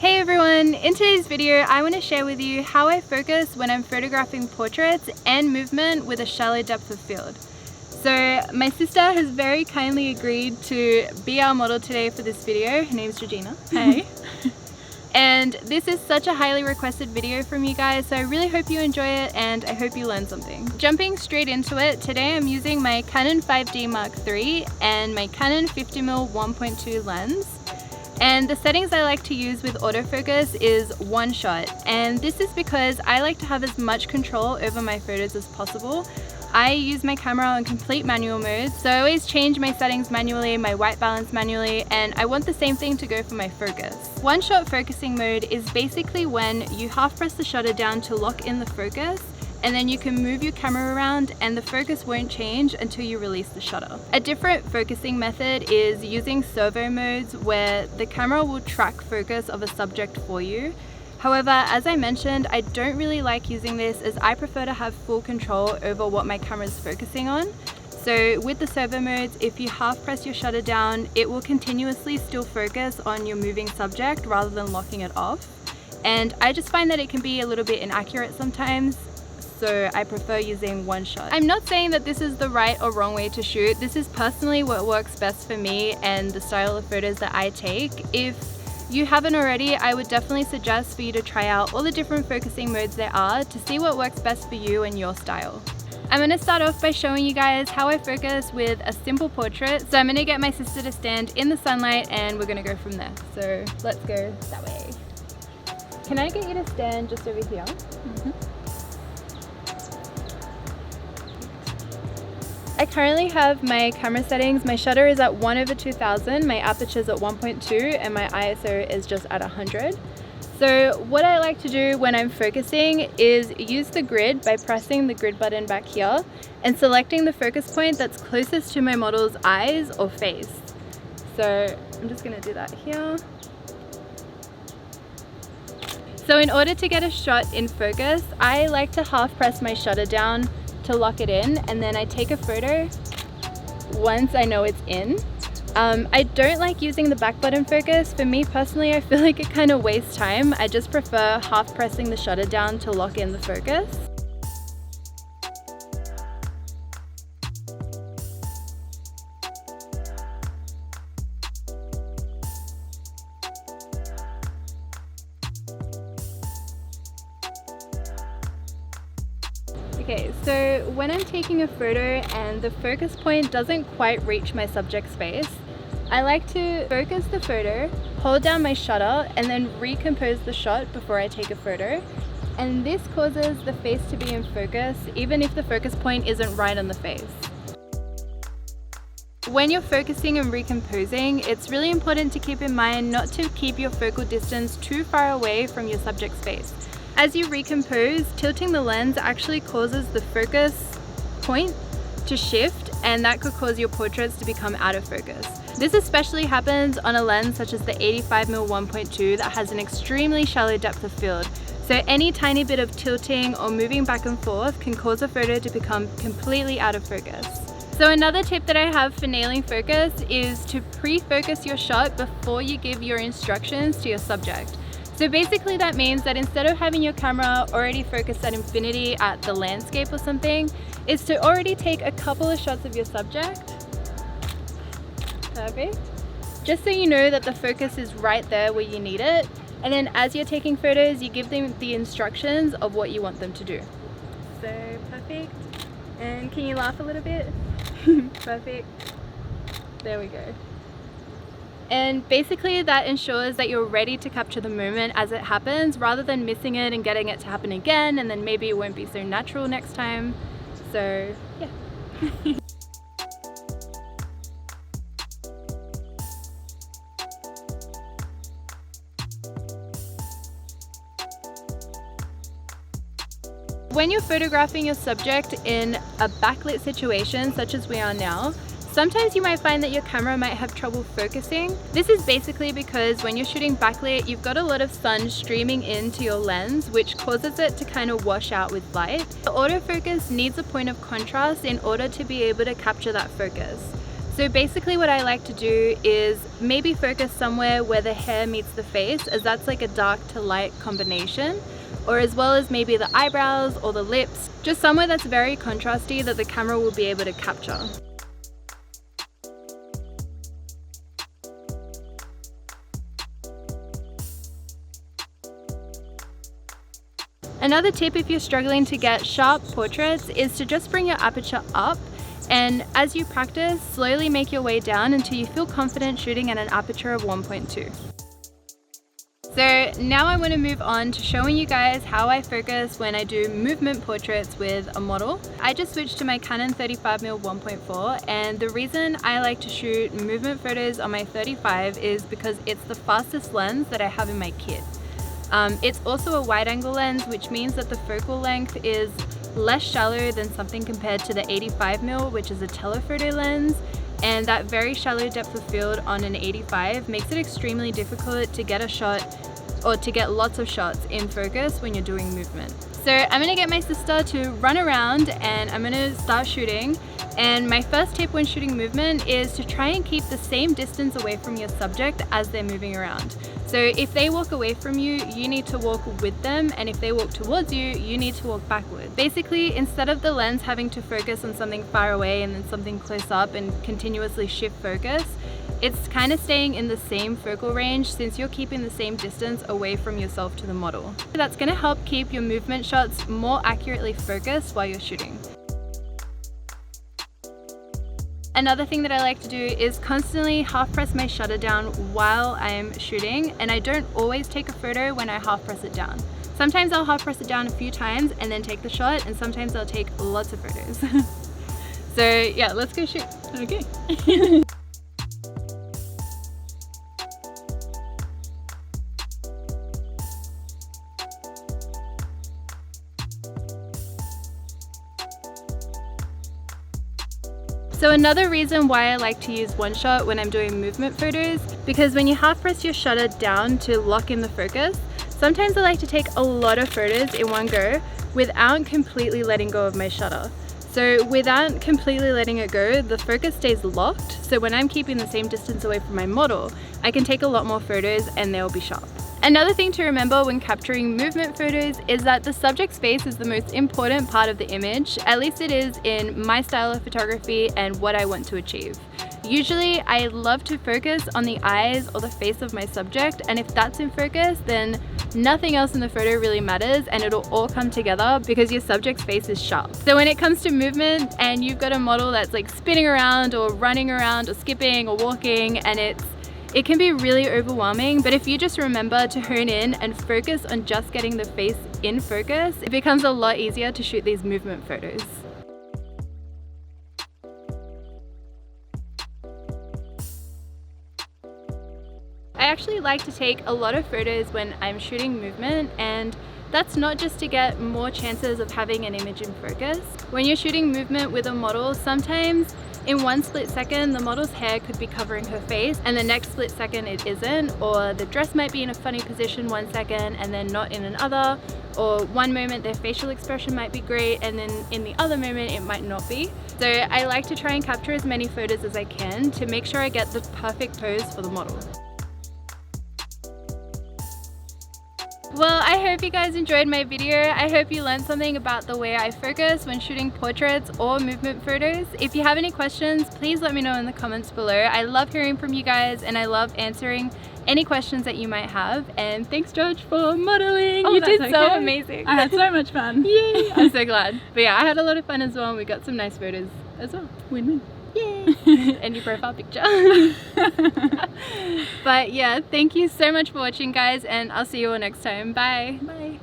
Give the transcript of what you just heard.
Hey everyone! In today's video I want to share with you how I focus when I'm photographing portraits and movement with a shallow depth of field. So my sister has very kindly agreed to be our model today for this video. Her name's Georgina. Hey! And this is such a highly requested video from you guys, so I really hope you enjoy it and I hope you learn something. Jumping straight into it, today I'm using my Canon 5D Mark III and my Canon 50mm 1.2 lens. And the settings I like to use with autofocus is one shot, and this is because I like to have as much control over my photos as possible. I use my camera on complete manual mode, so I always change my settings manually, my white balance manually, and I want the same thing to go for my focus. One shot focusing mode is basically when you half press the shutter down to lock in the focus, and then you can move your camera around and the focus won't change until you release the shutter. A different focusing method is using servo modes where the camera will track focus of a subject for you. However, as I mentioned, I don't really like using this as I prefer to have full control over what my camera is focusing on. So with the servo modes, if you half press your shutter down, it will continuously still focus on your moving subject rather than locking it off. And I just find that it can be a little bit inaccurate sometimes, so I prefer using one shot. I'm not saying that this is the right or wrong way to shoot. This is personally what works best for me and the style of photos that I take. If you haven't already, I would definitely suggest for you to try out all the different focusing modes there are to see what works best for you and your style. I'm going to start off by showing you guys how I focus with a simple portrait. So I'm going to get my sister to stand in the sunlight and we're going to go from there. So let's go that way. Can I get you to stand just over here? I currently have my camera settings. My shutter is at 1/2000, my aperture is at 1.2, and my ISO is just at 100. So what I like to do when I'm focusing is use the grid by pressing the grid button back here and selecting the focus point that's closest to my model's eyes or face. So I'm just going to do that here. So in order to get a shot in focus, I like to half press my shutter down to lock it in, and then I take a photo once I know it's in. I don't like using the back button focus. For me personally, I feel like it kind of wastes time. I just prefer half pressing the shutter down to lock in the focus. Okay, so when I'm taking a photo and the focus point doesn't quite reach my subject's face, I like to focus the photo, hold down my shutter, and then recompose the shot before I take a photo. And this causes the face to be in focus, even if the focus point isn't right on the face. When you're focusing and recomposing, it's really important to keep in mind not to keep your focal distance too far away from your subject's face. As you recompose, tilting the lens actually causes the focus point to shift, and that could cause your portraits to become out of focus. This especially happens on a lens such as the 85mm 1.2 that has an extremely shallow depth of field. So any tiny bit of tilting or moving back and forth can cause a photo to become completely out of focus. So another tip that I have for nailing focus is to pre-focus your shot before you give your instructions to your subject. So basically that means that instead of having your camera already focused at infinity at the landscape or something, is to already take a couple of shots of your subject. Perfect. Just so you know that the focus is right there where you need it. And then as you're taking photos, you give them the instructions of what you want them to do. So perfect. And can you laugh a little bit? Perfect. There we go. And basically that ensures that you're ready to capture the moment as it happens rather than missing it and getting it to happen again, and then maybe it won't be so natural next time. So yeah. When you're photographing your subject in a backlit situation such as we are now, sometimes you might find that your camera might have trouble focusing. This is basically because when you're shooting backlit, you've got a lot of sun streaming into your lens, which causes it to kind of wash out with light. The autofocus needs a point of contrast in order to be able to capture that focus. So So basically what I like to do is maybe focus somewhere where the hair meets the face, as that's like a dark to light combination, or as well as maybe the eyebrows or the lips, just somewhere that's very contrasty that the camera will be able to capture. Another tip if you're struggling to get sharp portraits is to just bring your aperture up, and as you practice, slowly make your way down until you feel confident shooting at an aperture of 1.2. So now I want to move on to showing you guys how I focus when I do movement portraits with a model. I just switched to my Canon 35mm 1.4, and the reason I like to shoot movement photos on my 35 is because it's the fastest lens that I have in my kit. It's also a wide angle lens, which means that the focal length is less shallow than something compared to the 85mm, which is a telephoto lens, and that very shallow depth of field on an 85 makes it extremely difficult to get a shot or to get lots of shots in focus when you're doing movement. So I'm gonna get my sister to run around and I'm gonna start shooting. And my first tip when shooting movement is to try and keep the same distance away from your subject as they're moving around. So if they walk away from you, you need to walk with them, and if they walk towards you, you need to walk backward. Basically, instead of the lens having to focus on something far away and then something close up and continuously shift focus, it's kind of staying in the same focal range since you're keeping the same distance away from yourself to the model. That's going to help keep your movement shots more accurately focused while you're shooting. Another thing that I like to do is constantly half press my shutter down while I'm shooting, and I don't always take a photo when I half press it down. Sometimes I'll half press it down a few times and then take the shot, and sometimes I'll take lots of photos. So yeah, let's go shoot. Okay. So another reason why I like to use one shot when I'm doing movement photos, because when you half press your shutter down to lock in the focus, sometimes I like to take a lot of photos in one go without completely letting go of my shutter. So without completely letting it go, the focus stays locked. So when I'm keeping the same distance away from my model, I can take a lot more photos and they'll be sharp. Another thing to remember when capturing movement photos is that the subject's face is the most important part of the image. At least it is in my style of photography and what I want to achieve. Usually I love to focus on the eyes or the face of my subject, and if that's in focus, then nothing else in the photo really matters and it'll all come together because your subject's face is sharp. So when it comes to movement and you've got a model that's like spinning around or running around or skipping or walking, and it can be really overwhelming, but if you just remember to hone in and focus on just getting the face in focus, it becomes a lot easier to shoot these movement photos. I actually like to take a lot of photos when I'm shooting movement, and that's not just to get more chances of having an image in focus. When you're shooting movement with a model, sometimes in one split second the model's hair could be covering her face and the next split second it isn't, or the dress might be in a funny position one second and then not in another, or one moment their facial expression might be great and then in the other moment it might not be. So I like to try and capture as many photos as I can to make sure I get the perfect pose for the model. Well, I hope you guys enjoyed my video. I hope you learned something about the way I focus when shooting portraits or movement photos. If you have any questions, please let me know in the comments below. I love hearing from you guys and I love answering any questions that you might have. And thanks, George, for modeling. You did so amazing. I had so much fun. Yay! I'm so glad. But yeah, I had a lot of fun as well, and we got some nice photos as well. Win-win. Yay! And your profile picture. But yeah, thank you so much for watching, guys, and I'll see you all next time. Bye. Bye.